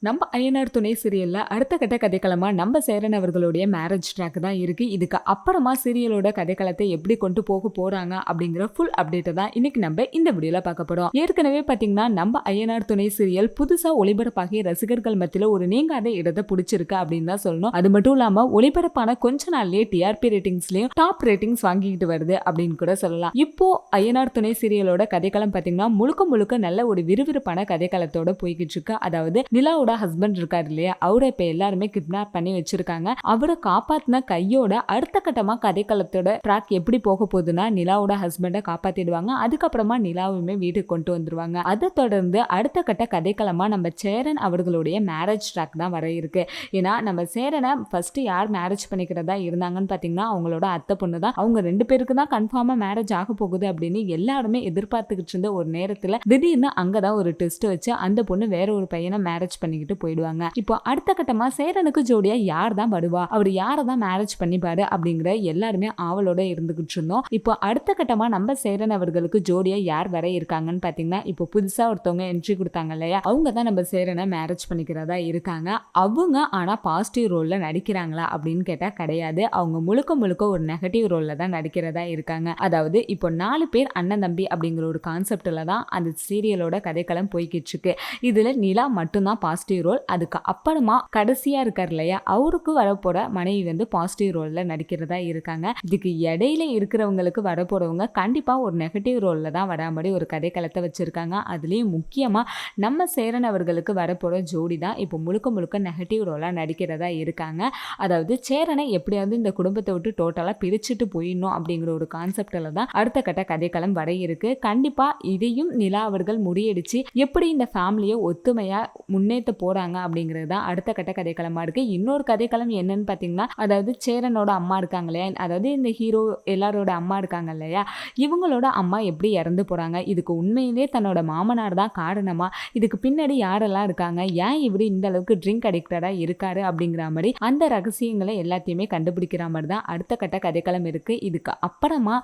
நம்ம ஐயனார் துணை சீரியல்ல அடுத்த கட்ட கதைக்களமா நம்ம சேரன் அவர்களுடைய மேரேஜ் ட்ராக் தான் இருக்கு. இதுக்கு அப்புறமா சீரியலோட கதைக்களத்தை எப்படி கொண்டு போக போறாங்க அப்படிங்கிற ஃபுல் அப்டேட்டை தான் இன்னைக்கு நம்ம இந்த வீடியோல பார்க்க போறோம். ஏற்கனவே பாத்தீங்கன்னா நம்ம ஐயனார் துணை சீரியல் புதுசா ஒளிபரப்பாகி ரசிகர்கள் மத்தியில ஒரு நீங்காத இடத்தை பிடிச்சிருக்கு அப்படின்னு தான் சொல்லணும். அது மட்டும் இல்லாம ஒளிபரப்பான கொஞ்ச நாள்லயே டிஆர்பி ரேட்டிங்ஸ்லயும் டாப் ரேட்டிங்ஸ் வாங்கிட்டு வருது அப்படின்னு கூட சொல்லலாம். இப்போ ஐயனார் துணை சீரியலோட கதைக்களம் பாத்தீங்கன்னா முழுக்க முழுக்க நல்ல ஒரு விறுவிறுப்பான கதைக்களத்தோட போய்கிட்டு இருக்கு. அதாவது நிலாவோட ஹஸ்பண்ட் இருக்காரு இல்லையா, அவரை இப்ப எல்லாருமே கிட்னாப் பண்ணி வச்சிருக்காங்க. அவரை காப்பாத்தின கையோட அடுத்த கட்டமா கதைக்களத்தோட ட்ராக் எப்படி போக போகுதுன்னா, நிலாவோட ஹஸ்பண்டை காப்பாத்திடுவாங்க. அதுக்கப்புறமா நிலாவுமே வீட்டுக்கு கொண்டு வந்துருவாங்க. அதை தொடர்ந்து அடுத்த கட்ட கதைக்களமா நம்ம சேரன் அவர்களுடைய மேரேஜ் ட்ராக் தான் வர இருக்கு. ஏன்னா நம்ம சேரனை ஃபர்ஸ்ட் யார் மேரேஜ் பண்ணிக்கிறதா இருந்தாங்கன்னு பாத்தீங்கன்னா அவங்களோட அத்தை பொண்ணு தான். அவங்க 2 பேருக்கு தான் கன்ஃபார்மா மேரேஜ் ஆக போகுது அப்படின்னு எல்லாருமே எதிர்பார்த்துக்கிட்டு இருந்த ஒரு நேரத்துல திடீர்னு அங்கதான் ஒரு டெஸ்ட் வச்சு அந்த பொண்ணு வேற ஒரு பையனை மேரேஜ் பண்ணிக்கிட்டு போயிடுவாங்க. இப்போ அடுத்த கட்டமா சேரனுக்கு ஜோடியா யார் தான் வருவா, அவர் யாரை தான் மேரேஜ் பண்ணிப்பாரு அப்படிங்கிற எல்லாருமே ஆவலோட இருந்துகிட்டு இருந்தோம். இப்போ அடுத்த கட்டமா நம்ம சேரன் அவர்களுக்கு ஜோடியா யார் வர இருக்காங்கன்னு பாத்தீங்கன்னா, இப்போ புதுசா ஒருத்தவங்க என்ட்ரி கொடுத்தாங்க இல்லையா, அவங்க தான் நம்ம சேரனை மேரேஜ் பண்ணிக்கிறதா இருக்காங்க. அவங்க ஆனா பாசிட்டிவ் ரோல்ல நடிக்கிறாங்களா அப்படின்னு கேட்டா கிடையாது. அவங்க முழுக்க முழுக்க ஒரு நெகட்டிவ் ரோல்ல தான் நடிக்கிறதா இருக்காங்க. அதாவது இப்போ 4 பேர் அண்ணன் தம்பி அப்படிங்கிற ஒரு கான்செப்ட்ல தான் அந்த சீரியலோட கதைக்களம் போய்கிட்டு இருக்கு. இதுல நிலா மட்டும்தான் பாசிட்டிவ் ரோல். அதுக்கு அப்புறமா கடைசியா இருக்கார் இல்லையா, அவருக்கு வரப்போற மனைவி வந்து பாசிட்டிவ் ரோல்ல நடிக்கிறதா இருக்காங்க. இதுக்கு இடையில இருக்கிறவங்களுக்கு வரப்போறவங்க கண்டிப்பா ஒரு நெகட்டிவ் ரோல்ல தான் வரா மாதிரி ஒரு கதைக்களத்தை வச்சிருக்காங்க. அதுலயும் முக்கியமா நம்ம சேரன் அவர்களுக்கு வரப்போற ஜோடி தான் இப்போ முழுக்க முழுக்க நெகட்டிவ் ரோலா நடிக்கிறதா இருக்காங்க. அதாவது சேரனை எப்படியாவது இந்த குடும்பத்தை விட்டு டோட்டலா பிரிச்சுட்டு போயிடணும் அப்படிங்கிற ஒரு கான்செப்ட்ல தான் அடுத்த கட்ட கதைக்களம் வர இருக்கு. கண்டிப்பா இதையும் நிலா அவர்கள் முறியடிச்சு எப்படி இந்த ஃபேமிலியை ஒத்துமையா முன்னேற்ற போறாங்க அப்படிங்கிறது தான் அடுத்த கட்ட கதைக்களமா இருக்கு. இன்னொரு கதைக்களம் என்னன்னு பாத்தீங்கன்னா, அதாவது சேரனோட அம்மா இருக்காங்க இல்லையா, அதாவது இந்த ஹீரோ எல்லாரோட அம்மா இருக்காங்க இல்லையா, இவங்களோட அம்மா எப்படி இறந்து போறாங்க, இதுக்கு உண்மையிலே தன்னோட மாமனார் தான் காரணமா, இதுக்கு பின்னாடி யாரெல்லாம் இருக்காங்க, ஏன் இவரு இந்த அளவுக்கு ட்ரிங்க் அடிக்டடா இருக்காரு அப்படிங்கிற மாதிரி அந்த ரகசியங்களை எல்லாத்தையுமே கண்டுபிடிக்கிற மாதிரி தான் அடுத்த கட்ட கதைக்களம் இருக்கு. இதுக்கு அப்புறமா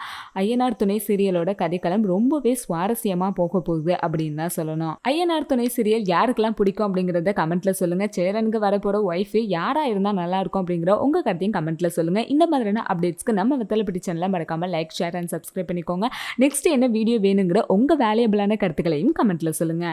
ஐயனார் துணை சீரியலோட கதைக்களம் ரொம்பவே சுவாரஸ்யமா போக போகுது அப்படின்னு தான் சொல்லணும். ஐயனார் துணை சீரியல் யாருக்கெல்லாம் பிடிக்கும் அப்படிங்கறத கமெண்ட்ல சொல்லுங்க. சேரனுக்கு வரப்போற ஒய்ஃப் யாரா இருந்தா நல்லா இருக்கும் அப்படிங்கிற உங்க கருத்தையும் கமெண்ட்ல சொல்லுங்க. இந்த மாதிரியான அப்டேட்ஸ்க்கு நம்ம வெத்தலைப்பிடி சேனலை மறக்காம லைக், ஷேர் அண்ட் சப்ஸ்கிரைப் பண்ணிக்கோங்க. நெக்ஸ்ட் என்ன வீடியோ வேணுங்கிற உங்க வேல்யூபிளான கருத்துக்களையும் கமெண்ட்ல சொல்லுங்க.